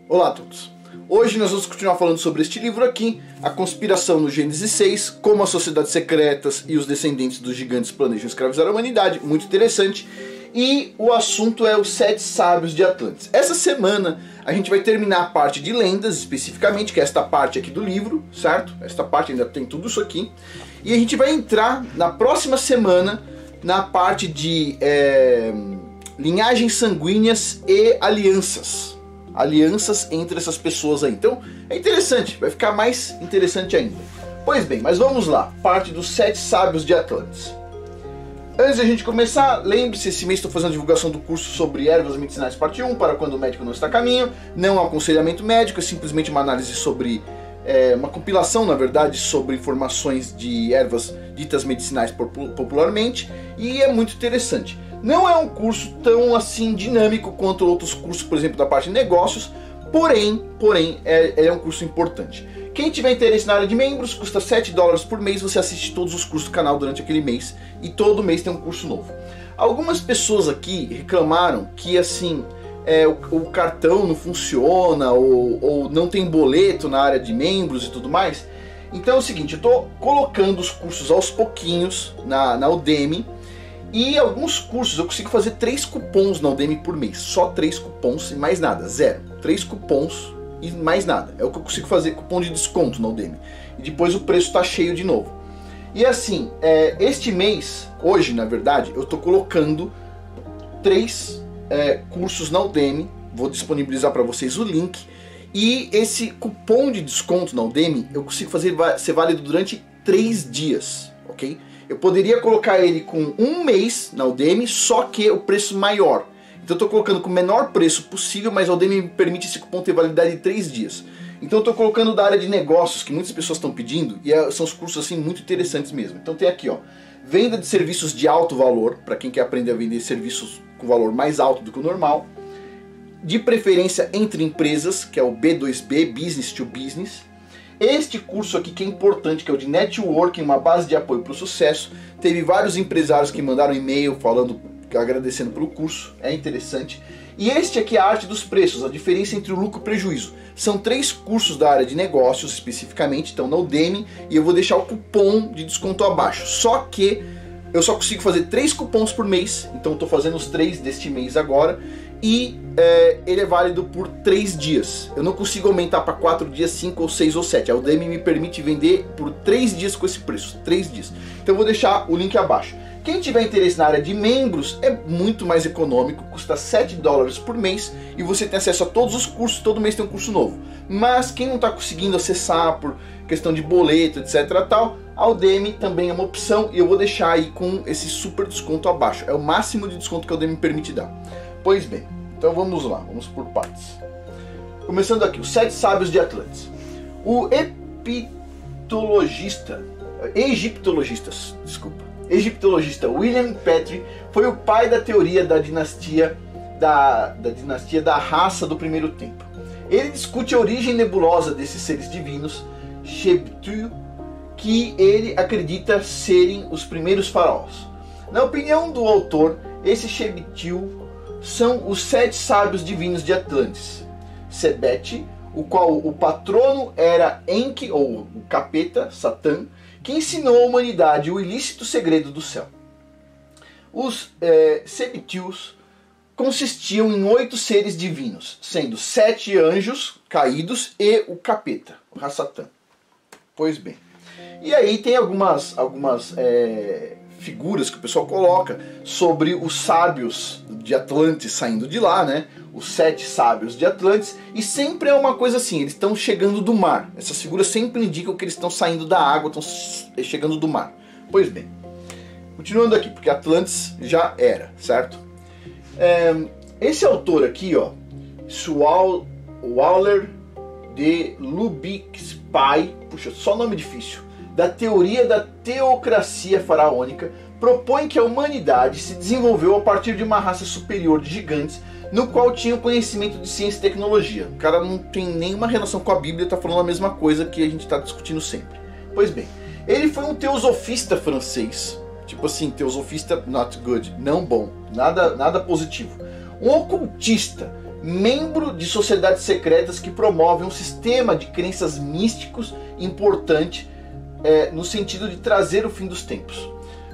Olá a todos! Hoje nós vamos continuar falando sobre este livro aqui, A Conspiração no Gênesis 6, como as sociedades secretas e os descendentes dos gigantes planejam escravizar a humanidade, muito interessante. E o assunto é os 7 sábios de Atlantis. Essa semana a gente vai terminar a parte de lendas, especificamente, que é esta parte aqui do livro, certo? Esta parte ainda tem tudo isso aqui. E a gente vai entrar na próxima semana na parte de linhagens sanguíneas e alianças. Alianças entre essas pessoas aí. Então é interessante, vai ficar mais interessante ainda. Pois bem, mas vamos lá, parte dos 7 sábios de Atlantis. Antes de a gente começar, lembre-se, esse mês estou fazendo a divulgação do curso sobre ervas medicinais parte 1, para quando o médico não está a caminho. Não é um aconselhamento médico, é simplesmente uma análise sobre, uma compilação, na verdade, sobre informações de ervas ditas medicinais popularmente, e é muito interessante. Não é um curso tão assim dinâmico quanto outros cursos, por exemplo, da parte de negócios, porém é um curso importante. Quem tiver interesse na área de membros, custa $7 por mês, você assiste todos os cursos do canal durante aquele mês, e todo mês tem um curso novo. Algumas pessoas aqui reclamaram que assim, o cartão não funciona, ou não tem boleto na área de membros e tudo mais. Então é o seguinte, eu estou colocando os cursos aos pouquinhos na Udemy, e alguns cursos eu consigo fazer 3 cupons na Udemy por mês, só 3 cupons e mais nada, 0. 3 cupons e mais nada, é o que eu consigo fazer, cupom de desconto na Udemy. E depois o preço está cheio de novo. E assim, este mês, hoje na verdade, eu estou colocando 3 cursos na Udemy, vou disponibilizar para vocês o link. E esse cupom de desconto na Udemy eu consigo fazer ser válido durante 3 dias, ok? Eu poderia colocar ele com 1 mês na Udemy, só que o preço maior. Então eu estou colocando com o menor preço possível, mas a Udemy me permite esse cupom ter validade de 3 dias. Então eu estou colocando da área de negócios, que muitas pessoas estão pedindo, e são os cursos assim muito interessantes mesmo. Então tem aqui, ó, venda de serviços de alto valor, para quem quer aprender a vender serviços com valor mais alto do que o normal. De preferência entre empresas, que é o B2B, Business to Business. Este curso aqui que é importante, que é o de Networking, uma base de apoio para o sucesso. Teve vários empresários que mandaram e-mail falando, agradecendo pelo curso, é interessante. E este aqui é a arte dos preços, a diferença entre o lucro e o prejuízo. São 3 cursos da área de negócios especificamente, estão na Udemy, e eu vou deixar o cupom de desconto abaixo. Só que eu só consigo fazer 3 cupons por mês, então estou fazendo os 3 deste mês agora. E ele é válido por 3 dias. Eu não consigo aumentar para 4 dias, 5 ou 6 ou 7. A Udemy me permite vender por 3 dias com esse preço, 3 dias. Então eu vou deixar o link abaixo. Quem tiver interesse na área de membros é muito mais econômico, custa $7 por mês e você tem acesso a todos os cursos, todo mês tem um curso novo. Mas quem não está conseguindo acessar por questão de boleto, etc. tal, a Udemy também é uma opção e eu vou deixar aí com esse super desconto abaixo. É o máximo de desconto que a Udemy permite dar. Pois bem, então vamos lá, vamos por partes. Começando aqui, os 7 sábios de Atlantis. O egiptologista William Petrie foi o pai da teoria da dinastia da raça do primeiro tempo. Ele discute a origem nebulosa desses seres divinos, Shebtiu, que ele acredita serem os primeiros faraós. Na opinião do autor, esse Shebtiu são os 7 sábios divinos de Atlantis. Sebete, o qual o patrono era Enki, ou o capeta, Satã, que ensinou à humanidade o ilícito segredo do céu. Os Septius consistiam em 8 seres divinos, sendo 7 anjos caídos e o capeta, o Satã. Pois bem. E aí tem algumas figuras que o pessoal coloca sobre os sábios de Atlantis saindo de lá, né? Os 7 sábios de Atlantis, e sempre é uma coisa assim, eles estão chegando do mar. Essas figuras sempre indicam que eles estão saindo da água, estão chegando do mar. Pois bem, continuando aqui, porque Atlantis já era, certo? Esse autor aqui, ó, Waller de Lubixpai, puxa, só nome difícil, da teoria da teocracia faraônica, propõe que a humanidade se desenvolveu a partir de uma raça superior de gigantes, no qual tinha conhecimento de ciência e tecnologia. O cara não tem nenhuma relação com a Bíblia, está falando a mesma coisa que a gente está discutindo sempre. Pois bem, ele foi um teosofista francês, tipo assim, teosofista not good, não bom, nada positivo. Um ocultista membro de sociedades secretas que promovem um sistema de crenças místicos importante no sentido de trazer o fim dos tempos.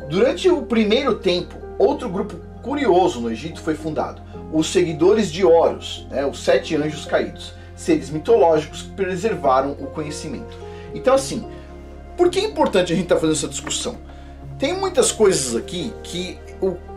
Durante o primeiro tempo, outro grupo curioso no Egito foi fundado, os seguidores de Horus, os 7 anjos caídos, seres mitológicos que preservaram o conhecimento. Então assim, por que é importante a gente estar fazendo essa discussão? Tem muitas coisas aqui que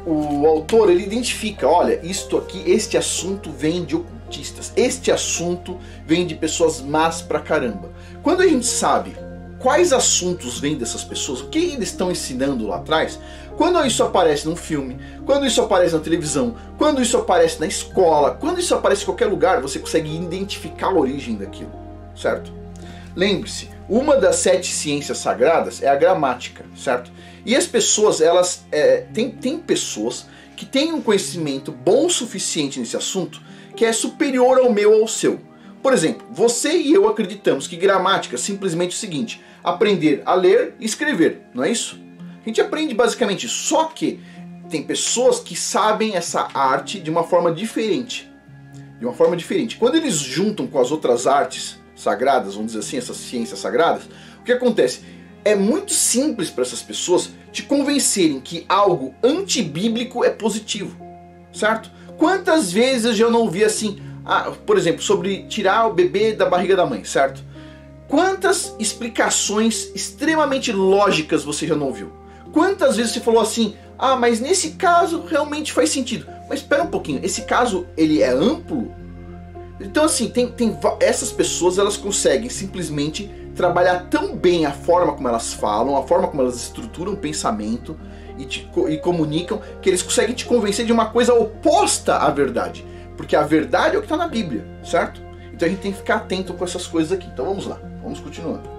o autor ele identifica, olha, isto aqui, este assunto vem de ocultistas, este assunto vem de pessoas más pra caramba. Quando a gente sabe quais assuntos vêm dessas pessoas, o que eles estão ensinando lá atrás, quando isso aparece num filme, quando isso aparece na televisão, quando isso aparece na escola, quando isso aparece em qualquer lugar, você consegue identificar a origem daquilo, certo? Lembre-se, uma das 7 ciências sagradas é a gramática, certo? E as pessoas, elas tem pessoas que têm um conhecimento bom o suficiente nesse assunto que é superior ao meu ou ao seu. Por exemplo, você e eu acreditamos que gramática é simplesmente o seguinte: aprender a ler e escrever, não é isso? A gente aprende basicamente isso, só que tem pessoas que sabem essa arte de uma forma diferente. De uma forma diferente. Quando eles juntam com as outras artes sagradas, vamos dizer assim, essas ciências sagradas, o que acontece? É muito simples para essas pessoas te convencerem que algo antibíblico é positivo, certo? Quantas vezes eu já não ouvi assim, por exemplo, sobre tirar o bebê da barriga da mãe, certo? Quantas explicações extremamente lógicas você já não ouviu? Quantas vezes você falou assim, mas nesse caso realmente faz sentido. Mas espera um pouquinho, esse caso ele é amplo? Então assim, essas pessoas elas conseguem simplesmente trabalhar tão bem a forma como elas falam, a forma como elas estruturam o pensamento e comunicam, que eles conseguem te convencer de uma coisa oposta à verdade. Porque a verdade é o que está na Bíblia, certo? Então a gente tem que ficar atento com essas coisas aqui. Então vamos lá, vamos continuando.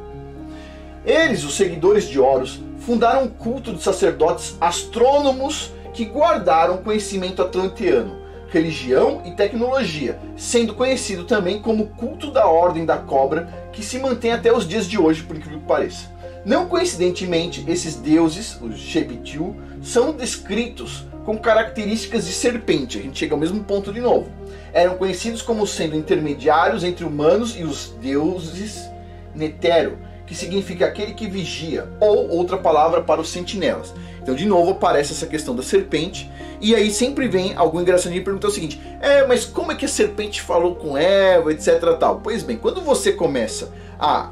Eles, os seguidores de Horus, fundaram um culto de sacerdotes astrônomos que guardaram conhecimento atlanteano, religião e tecnologia, sendo conhecido também como culto da Ordem da Cobra, que se mantém até os dias de hoje, por incrível que pareça. Não coincidentemente, esses deuses, os Shebitiu, são descritos com características de serpente. A gente chega ao mesmo ponto de novo. Eram conhecidos como sendo intermediários entre humanos e os deuses Netero, que significa aquele que vigia, ou outra palavra para os sentinelas. Então de novo aparece essa questão da serpente, e aí sempre vem algum engraçadinho perguntar o seguinte: mas como é que a serpente falou com Eva, etc tal? Pois bem, quando você começa a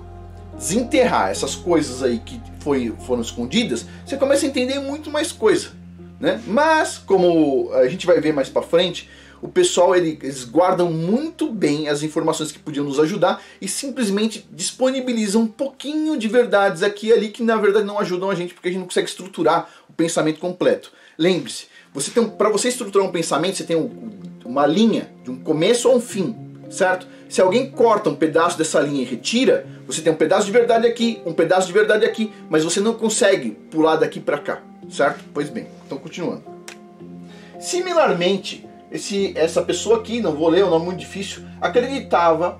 desenterrar essas coisas aí que foram escondidas, você começa a entender muito mais coisa, né? Mas, como a gente vai ver mais pra frente, o pessoal eles guardam muito bem as informações que podiam nos ajudar e simplesmente disponibilizam um pouquinho de verdades aqui e ali que na verdade não ajudam a gente, porque a gente não consegue estruturar o pensamento completo. Lembre-se, para você estruturar um pensamento, você tem uma linha de um começo a um fim, certo? Se alguém corta um pedaço dessa linha e retira, você tem um pedaço de verdade aqui, um pedaço de verdade aqui, mas você não consegue pular daqui para cá, certo? Pois bem, então continuando. Similarmente, essa pessoa aqui, não vou ler, é um nome muito difícil, acreditava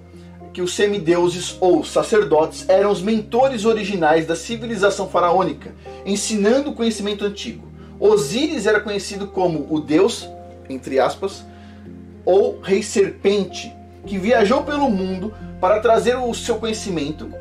que os semideuses ou sacerdotes eram os mentores originais da civilização faraônica, ensinando o conhecimento antigo. Osíris era conhecido como o deus, entre aspas, ou rei serpente, que viajou pelo mundo para trazer o seu conhecimento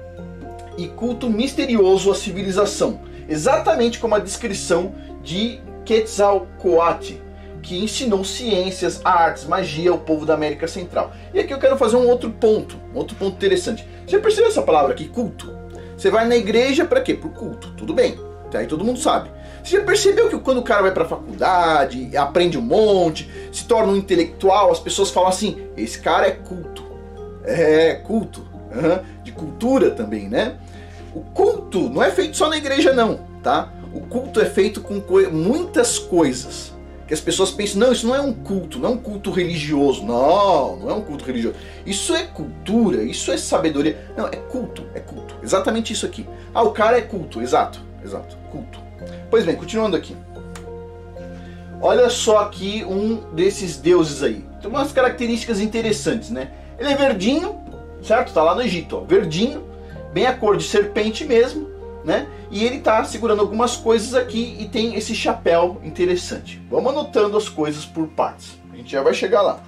e culto misterioso à civilização, exatamente como a descrição de Quetzalcoatl, que ensinou ciências, artes, magia ao povo da América Central. E aqui eu quero fazer um outro ponto interessante. Você percebeu essa palavra aqui, culto? Você vai na igreja para quê? Pro culto, tudo bem, aí todo mundo sabe. Você já percebeu que quando o cara vai pra faculdade, aprende um monte, se torna um intelectual, as pessoas falam assim, esse cara é culto. É, culto. De cultura também, né? O culto não é feito só na igreja não, tá? O culto é feito com muitas coisas. Que as pessoas pensam, não, isso não é um culto, não é um culto religioso. Não, não é um culto religioso. Isso é cultura, isso é sabedoria. Não, é culto, é culto. Exatamente isso aqui. O cara é culto, exato, culto. Pois bem, continuando aqui. Olha só aqui um desses deuses aí. Tem umas características interessantes, né? Ele é verdinho, certo? Tá lá no Egito, ó, verdinho, bem a cor de serpente mesmo, né? E ele tá segurando algumas coisas aqui e tem esse chapéu interessante. Vamos anotando as coisas por partes. A gente já vai chegar lá.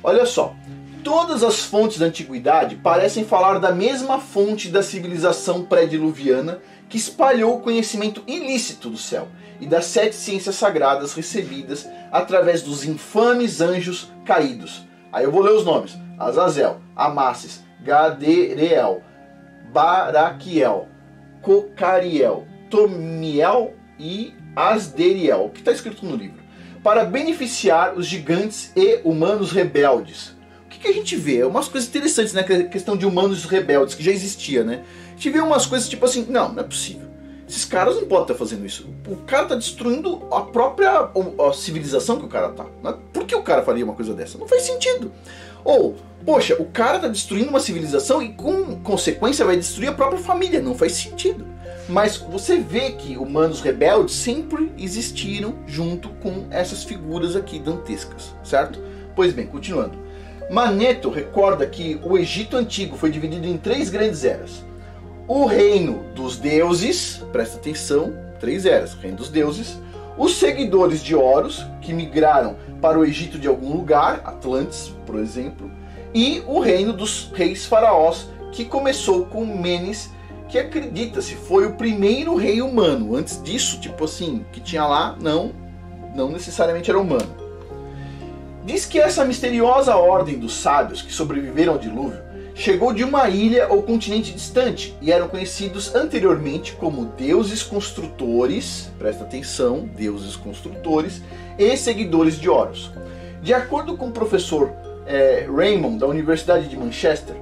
Olha só, todas as fontes da antiguidade parecem falar da mesma fonte da civilização pré-diluviana que espalhou o conhecimento ilícito do céu e das 7 ciências sagradas recebidas através dos infames anjos caídos. Aí eu vou ler os nomes: Azazel, Amasis, Gadereel, Baraquiel, Cocariel, Tomiel e Asderiel, que está escrito no livro, para beneficiar os gigantes e humanos rebeldes. O que a gente vê? Umas coisas interessantes, né? A questão de humanos rebeldes, que já existia, né? A gente vê umas coisas tipo assim, não é possível. Esses caras não podem estar fazendo isso. O cara está destruindo a própria civilização que o cara tá. Por que o cara faria uma coisa dessa? Não faz sentido. Ou, poxa, o cara está destruindo uma civilização e com consequência vai destruir a própria família. Não faz sentido. Mas você vê que humanos rebeldes sempre existiram junto com essas figuras aqui dantescas, certo? Pois bem, continuando. Manetho recorda que o Egito Antigo foi dividido em 3 grandes eras. O reino dos deuses, presta atenção, 3 eras, reino dos deuses. Os seguidores de Horus, que migraram para o Egito de algum lugar, Atlantes, por exemplo. E o reino dos reis faraós, que começou com Menes, que acredita-se foi o primeiro rei humano. Antes disso, tipo assim, que tinha lá, não necessariamente era humano. Diz que essa misteriosa ordem dos sábios que sobreviveram ao dilúvio chegou de uma ilha ou continente distante e eram conhecidos anteriormente como deuses construtores, presta atenção, deuses construtores e seguidores de Horus. De acordo com o professor Raymond da Universidade de Manchester,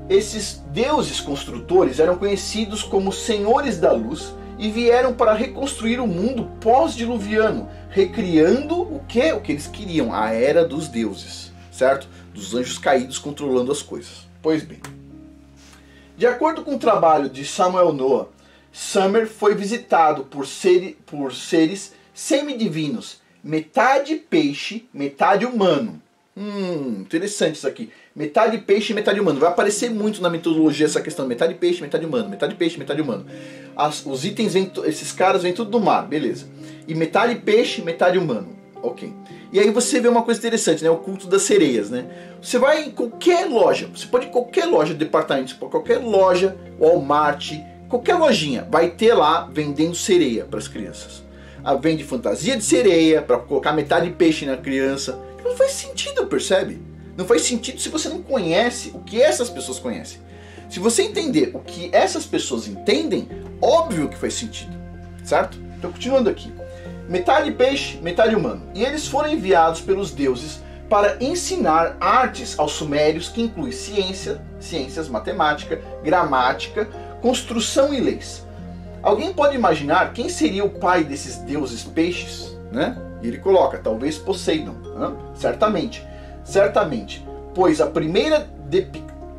esses deuses construtores eram conhecidos como senhores da luz e vieram para reconstruir o mundo pós-diluviano, recriando o que eles queriam, a era dos deuses, certo? Dos anjos caídos controlando as coisas. Pois bem, de acordo com o trabalho de Samuel Noah, Sumer foi visitado por seres semidivinos, metade peixe, metade humano. Interessante isso aqui. Metade peixe e metade humano. Vai aparecer muito na mitologia essa questão. Metade peixe, metade humano. Metade peixe, metade humano. Os itens, esses caras vêm tudo do mar, beleza. E metade peixe, metade humano. Ok. E aí você vê uma coisa interessante, né? O culto das sereias, né? Você vai em qualquer loja. Você pode ir em qualquer loja de departamentos, qualquer loja, Walmart, qualquer lojinha. Vai ter lá vendendo sereia para as crianças. Vende fantasia de sereia para colocar metade peixe na criança. Não faz sentido, percebe? Não faz sentido se você não conhece o que essas pessoas conhecem. Se você entender o que essas pessoas entendem, óbvio que faz sentido, certo? Então, continuando aqui. Metade peixe, metade humano. E eles foram enviados pelos deuses para ensinar artes aos sumérios, que inclui ciências, matemática, gramática, construção e leis. Alguém pode imaginar quem seria o pai desses deuses peixes, né? E ele coloca, talvez Poseidon, né? Certamente, pois a primeira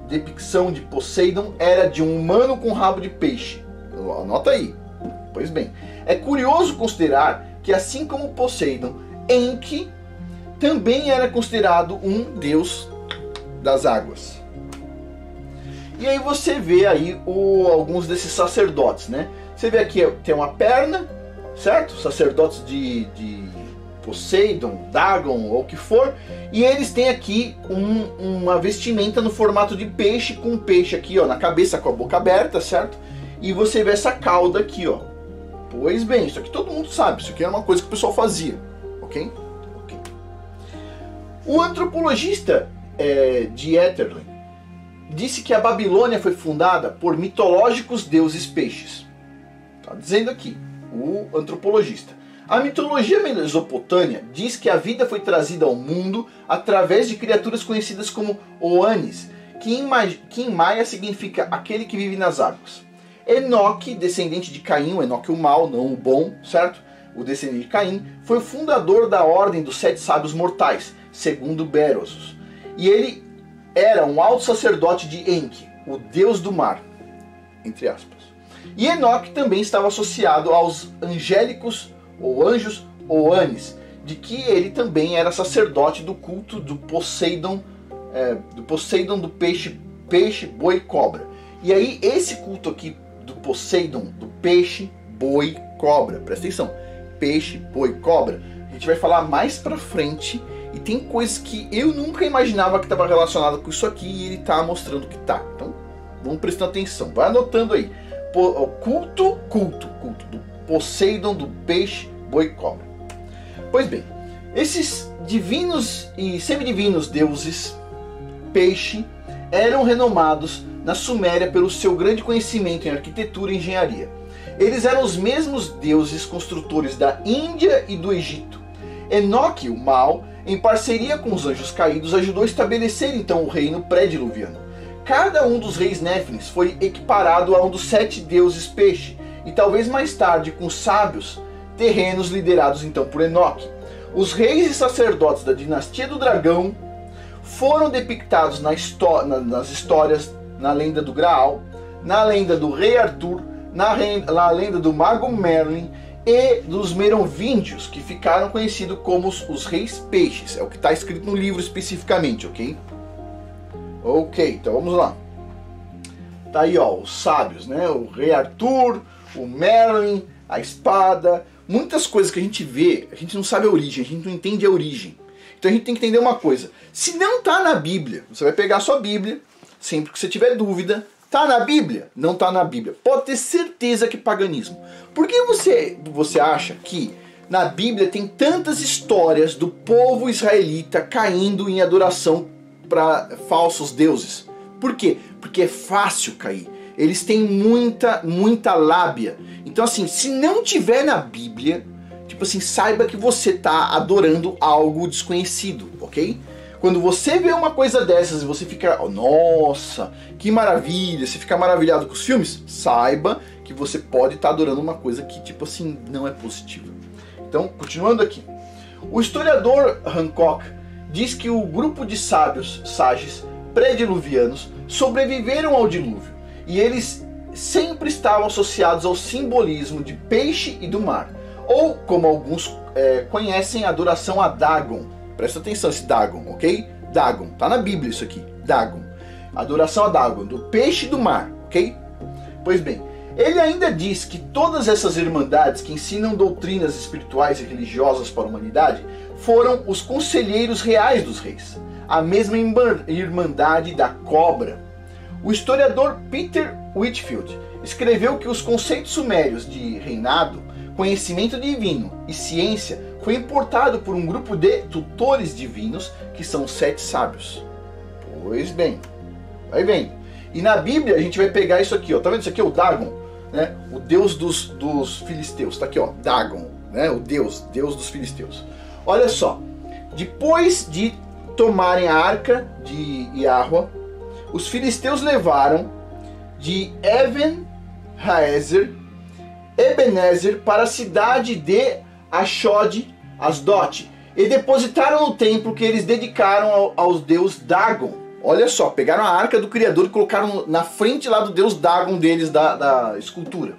depicção de Poseidon era de um humano com rabo de peixe. Anota aí. Pois bem, é curioso considerar que assim como Poseidon, Enki também era considerado um deus das águas. E aí você vê aí alguns desses sacerdotes, né? Você vê aqui, tem uma perna, certo? Sacerdotes de Poseidon, Dagon, ou o que for. E eles têm aqui uma vestimenta no formato de peixe, com um peixe aqui, ó, na cabeça com a boca aberta, certo? E você vê essa cauda aqui, ó. Pois bem, isso aqui todo mundo sabe, isso aqui era uma coisa que o pessoal fazia, ok? O antropologista de Etterley disse que a Babilônia foi fundada por mitológicos deuses peixes. Está dizendo aqui, o antropologista. A mitologia mesopotâmia diz que a vida foi trazida ao mundo através de criaturas conhecidas como Oanes, que em maia significa aquele que vive nas águas. Enoque, descendente de Caim, o Enoque o mau, não o bom, certo? O descendente de Caim, foi o fundador da ordem dos 7 sábios mortais, segundo Berosus. E ele era um alto sacerdote de Enki, o deus do mar, entre aspas. E Enoque também estava associado aos angélicos ou anjos Oanes, de que ele também era sacerdote do culto do Poseidon, do peixe, boi, cobra. E aí esse culto aqui do Poseidon, do peixe, boi, cobra, presta atenção, peixe, boi, cobra, a gente vai falar mais pra frente E tem coisas que eu nunca imaginava que estava relacionada com isso aqui e ele tá mostrando que tá. Então, vamos prestando atenção. Vai anotando aí. Culto do Poseidon, do peixe, boi e cobra. Pois bem, esses divinos e semidivinos deuses, peixe, eram renomados na Suméria pelo seu grande conhecimento em arquitetura e engenharia. Eles eram os mesmos deuses construtores da Índia e do Egito. Enoque, o Mal, em parceria com os anjos caídos, ajudou a estabelecer então o reino pré-diluviano. Cada um dos reis Néfilins foi equiparado a um dos 7 deuses peixe, e talvez mais tarde com os sábios terrenos liderados então por Enoque. Os reis e sacerdotes da dinastia do dragão foram depictados nas histórias, na lenda do Graal, na lenda do rei Arthur, na lenda do mago Merlin e dos merovíngios, que ficaram conhecidos como os reis peixes. É o que está escrito no livro especificamente, ok? Ok, então vamos lá. Tá aí, ó, os sábios, né? O rei Arthur, o Merlin, a espada, muitas coisas que a gente vê, a gente não sabe a origem, a gente não entende a origem. Então a gente tem que entender uma coisa. Se não tá na Bíblia, você vai pegar a sua Bíblia, sempre que você tiver dúvida, tá na Bíblia? Não tá na Bíblia. Pode ter certeza que é paganismo. Por que você acha que na Bíblia tem tantas histórias do povo israelita caindo em adoração para falsos deuses? Por quê? Porque é fácil cair. Eles têm muita lábia. Então assim, se não tiver na Bíblia, tipo assim, saiba que você está adorando algo desconhecido, ok? Quando você vê uma coisa dessas e você fica, oh, nossa, que maravilha, você fica maravilhado com os filmes, saiba que você pode estar adorando uma coisa que, tipo assim, não é positiva. Então, continuando aqui. O historiador Hancock diz que o grupo de sábios sages pré-diluvianos sobreviveram ao dilúvio e eles sempre estavam associados ao simbolismo de peixe e do mar, ou como alguns conhecem, a adoração a Dagon. Presta atenção esse Dagon, ok? Dagon, tá na Bíblia isso aqui, Dagon. Adoração a Dagon, do peixe e do mar, ok? Pois bem, ele ainda diz que todas essas irmandades que ensinam doutrinas espirituais e religiosas para a humanidade foram os conselheiros reais dos reis, a mesma irmandade da cobra. O historiador Peter Whitfield escreveu que os conceitos sumérios de reinado, conhecimento divino e ciência foi importado por um grupo de tutores divinos, que são os 7 sábios. Pois bem, vai vendo. E na Bíblia a gente vai pegar isso aqui, ó. Tá vendo isso aqui? O Dagon, né? O deus dos filisteus. Tá aqui, ó. Dagon, né? O deus dos filisteus. Olha só. Depois de tomarem a arca de Yahweh, os filisteus levaram de Ebenezer para a cidade de Asdod e depositaram no templo que eles dedicaram ao deus Dagon. Olha só, pegaram a arca do Criador e colocaram na frente lá do deus Dagon deles, da escultura,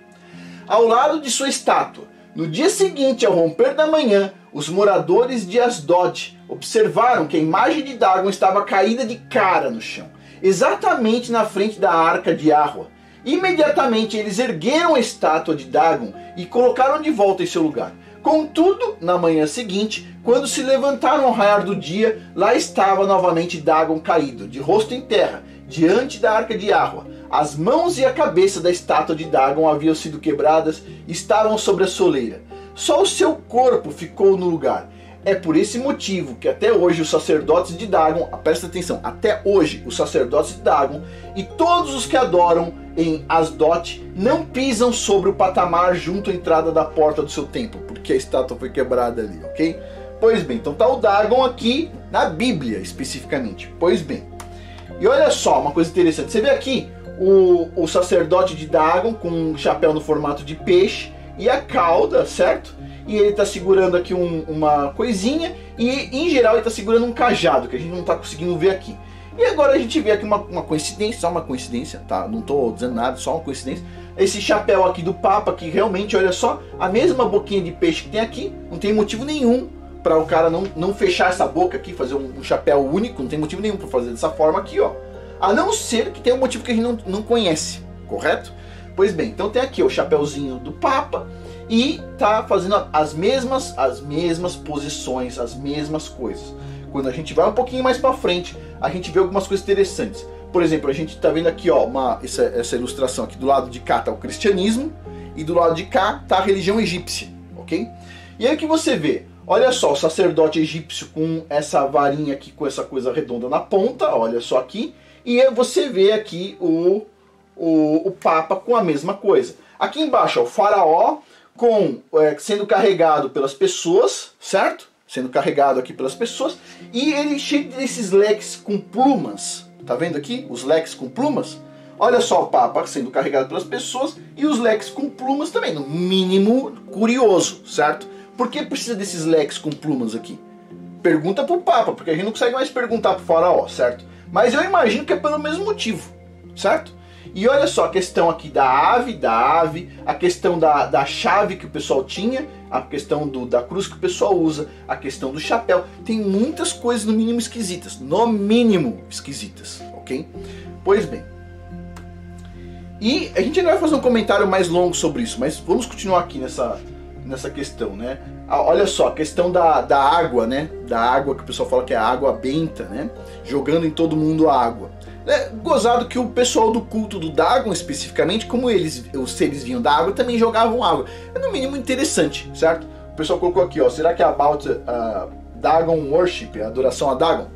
ao lado de sua estátua. No dia seguinte, ao romper da manhã, os moradores de Asdod observaram que a imagem de Dagon estava caída de cara no chão, exatamente na frente da arca de Yahweh. Imediatamente eles ergueram a estátua de Dagon e colocaram de volta em seu lugar. Contudo, na manhã seguinte, quando se levantaram ao raiar do dia, lá estava novamente Dagon caído, de rosto em terra, diante da arca de Yahweh. As mãos e a cabeça da estátua de Dagon haviam sido quebradas e estavam sobre a soleira. Só o seu corpo ficou no lugar. É por esse motivo que até hoje os sacerdotes de Dagon, presta atenção, até hoje os sacerdotes de Dagon e todos os que adoram em Asdod não pisam sobre o patamar junto à entrada da porta do seu templo, porque a estátua foi quebrada ali, ok? Pois bem, então tá o Dagon aqui na Bíblia especificamente. Pois bem, e olha só uma coisa interessante, você vê aqui o sacerdote de Dagon com um chapéu no formato de peixe e a cauda, certo? E ele está segurando aqui uma coisinha e em geral ele está segurando um cajado que a gente não está conseguindo ver aqui. E agora a gente vê aqui uma coincidência, só uma coincidência, tá? Não estou dizendo nada, só uma coincidência. Esse chapéu aqui do Papa, que realmente, olha só, a mesma boquinha de peixe que tem aqui, não tem motivo nenhum para o cara não fechar essa boca aqui, fazer um chapéu único, não tem motivo nenhum para fazer dessa forma aqui, ó. A não ser que tenha um motivo que a gente não conhece, correto? Pois bem, então tem aqui o chapéuzinho do Papa e tá fazendo as mesmas posições, as mesmas coisas. Quando a gente vai um pouquinho mais para frente, a gente vê algumas coisas interessantes. Por exemplo, a gente está vendo aqui, ó, essa ilustração aqui. Do lado de cá está o cristianismo e do lado de cá está a religião egípcia, ok? E aí o que você vê? Olha só, o sacerdote egípcio com essa varinha aqui, com essa coisa redonda na ponta, olha só aqui. E aí você vê aqui o Papa com a mesma coisa. Aqui embaixo, ó, o faraó sendo carregado pelas pessoas, certo? Sendo carregado aqui pelas pessoas. E ele cheio desses leques com plumas. Tá vendo aqui? Os leques com plumas. Olha só o Papa sendo carregado pelas pessoas e os leques com plumas também. No mínimo curioso, certo? Por que precisa desses leques com plumas aqui? Pergunta pro Papa, porque a gente não consegue mais perguntar pro faraó, certo? Mas eu imagino que é pelo mesmo motivo, certo? E olha só a questão aqui da ave, a questão da chave que o pessoal tinha, a questão da cruz que o pessoal usa, a questão do chapéu. Tem muitas coisas no mínimo esquisitas, ok? Pois bem. E a gente ainda vai fazer um comentário mais longo sobre isso, mas vamos continuar aqui nessa questão, né? Olha só, a questão da água, né? Da água que o pessoal fala que é a água benta, né? Jogando em todo mundo a água. É gozado que o pessoal do culto do Dagon, especificamente, como os seres vinham da água, também jogavam água. É no mínimo interessante, certo? O pessoal colocou aqui, ó, será que é about Dagon worship, a adoração a Dagon?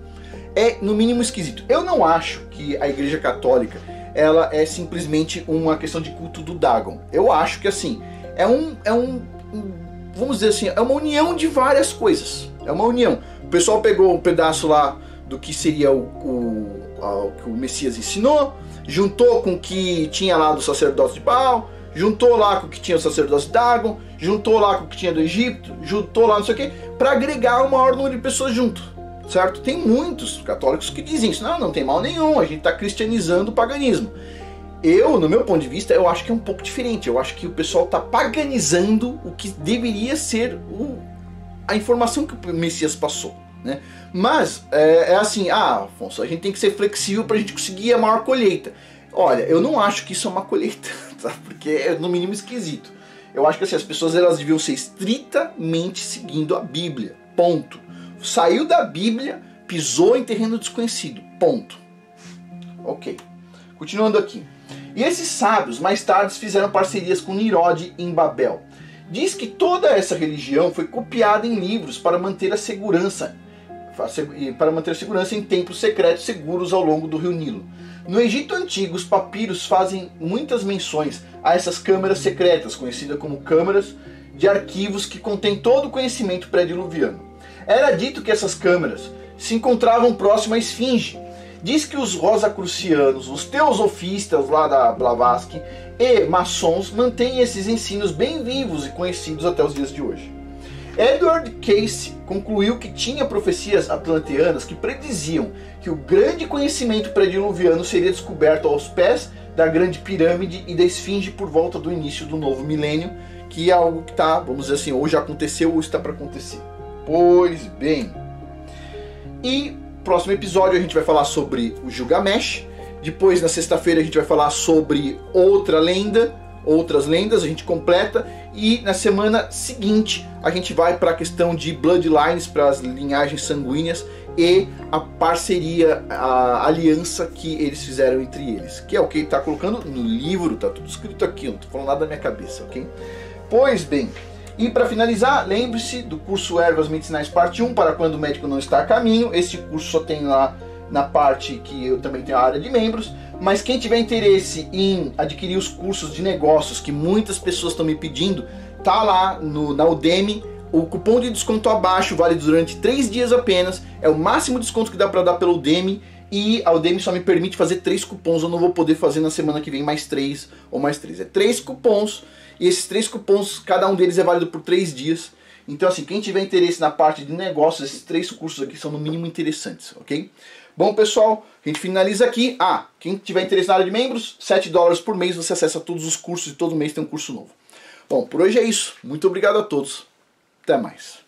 É no mínimo esquisito. Eu não acho que a Igreja Católica ela é simplesmente uma questão de culto do Dagon. Eu acho que assim, vamos dizer assim, é uma união de várias coisas. É uma união. O pessoal pegou um pedaço lá do que seria o que o Messias ensinou, juntou com o que tinha lá do sacerdócio de Baal, juntou lá com o que tinha o sacerdócio de Dagon, juntou lá com o que tinha do Egito, juntou lá não sei o que, para agregar o maior número de pessoas junto, certo? Tem muitos católicos que dizem isso, não tem mal nenhum, a gente está cristianizando o paganismo. Eu, no meu ponto de vista, eu acho que é um pouco diferente. Eu acho que o pessoal está paganizando o que deveria ser a informação que o Messias passou, né? Mas é assim, Afonso, a gente tem que ser flexível para a gente conseguir a maior colheita. Olha, eu não acho que isso é uma colheita, tá? Porque é no mínimo esquisito. Eu acho que assim, as pessoas elas deviam ser estritamente seguindo a Bíblia, ponto. Saiu da Bíblia, pisou em terreno desconhecido, ponto. Ok, continuando aqui. E esses sábios mais tarde fizeram parcerias com Nimrod em Babel. Diz que toda essa religião foi copiada em livros para manter a segurança em templos secretos seguros ao longo do rio Nilo. No Egito Antigo, os papiros fazem muitas menções a essas câmaras secretas, conhecidas como câmaras de arquivos que contêm todo o conhecimento pré-diluviano. Era dito que essas câmaras se encontravam próximas à Esfinge. Diz que os rosacrucianos, os teosofistas lá da Blavatsky e maçons mantêm esses ensinos bem vivos e conhecidos até os dias de hoje. Edward Cayce concluiu que tinha profecias atlanteanas que prediziam que o grande conhecimento pré-diluviano seria descoberto aos pés da Grande Pirâmide e da Esfinge por volta do início do novo milênio, que é algo que está, vamos dizer assim, ou já aconteceu ou está para acontecer. Pois bem. E próximo episódio a gente vai falar sobre o Gilgamesh. Depois, na sexta-feira, a gente vai falar sobre outras lendas, a gente completa. E na semana seguinte, a gente vai para a questão de bloodlines, para as linhagens sanguíneas e a parceria, a aliança que eles fizeram entre eles. Que é o que ele está colocando no livro, tá tudo escrito aqui, não estou falando nada da minha cabeça, ok? Pois bem, e para finalizar, lembre-se do curso Ervas Medicinais Parte 1, para quando o médico não está a caminho. Este curso só tem lá na parte que eu também tenho a área de membros, mas quem tiver interesse em adquirir os cursos de negócios que muitas pessoas estão me pedindo, tá lá na Udemy. O cupom de desconto abaixo vale durante 3 dias apenas, é o máximo desconto que dá para dar pela Udemy, e a Udemy só me permite fazer 3 cupons, eu não vou poder fazer na semana que vem mais 3 ou mais 3. É 3 cupons, e esses 3 cupons, cada um deles é válido por 3 dias. Então assim, quem tiver interesse na parte de negócios, esses 3 cursos aqui são no mínimo interessantes, ok? Bom, pessoal, a gente finaliza aqui. Quem tiver interesse na área de membros, $7 por mês, você acessa todos os cursos e todo mês tem um curso novo. Bom, por hoje é isso. Muito obrigado a todos. Até mais.